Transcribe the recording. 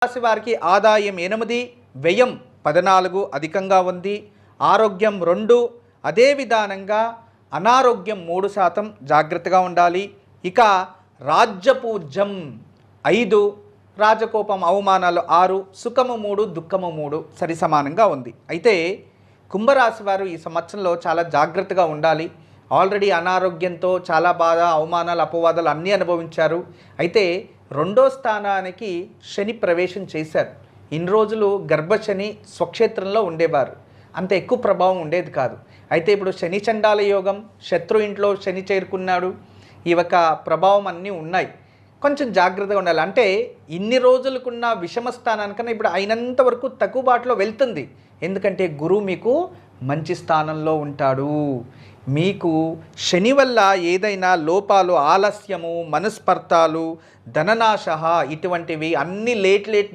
రాశి వారికి ఆదాయం 8, వ్యయం 14 అధికంగా ఉంది. ఆరోగ్యం 2, అదే విధానంగా అనారోగ్యం 3%, జాగ్రత్తగా ఉండాలి. ఇక రాజ్యపూజ్యం 5, రాజకోపం అవమానాలు 6, సుఖము 3, దుఃఖము 3 సరి సమానంగా ఉంది. అయితే కుంభరాశి వారు ఈ సంవత్సరంలో చాలా జాగ్రత్తగా ఉండాలి. ఆల్రెడీ అనారోగ్యంతో చాలా బాధ, అవమానాలు, అపవాదాలు అన్నీ అనుభవించారు. అయితే 2వ స్థానానికి శని ప్రవేశం చేశారు. ఇన్ని రోజులు గర్భశని స్వక్షేత్రంలో ఉండేవారు, అంత ఎక్కువ ప్రభావం ఉండేది కాదు. అయితే ఇప్పుడు శని చండాల యోగం, శత్రు ఇంట్లో శని చేరుకున్నాడు, ఈ యొక్క ప్రభావం అన్నీ ఉన్నాయి. కొంచెం జాగ్రత్తగా ఉండాలి. అంటే ఇన్ని రోజులకున్న విషమ స్థానానికన్నా ఇప్పుడు అయినంత వరకు తక్కువబాటులో వెళ్తుంది. ఎందుకంటే గురువు మీకు మంచి స్థానంలో ఉంటాడు. మీకు శని వల్ల ఏదైనా లోపాలు, ఆలస్యము, మనస్పర్ధాలు, ధననాశ ఇటువంటివి అన్నీ లేట్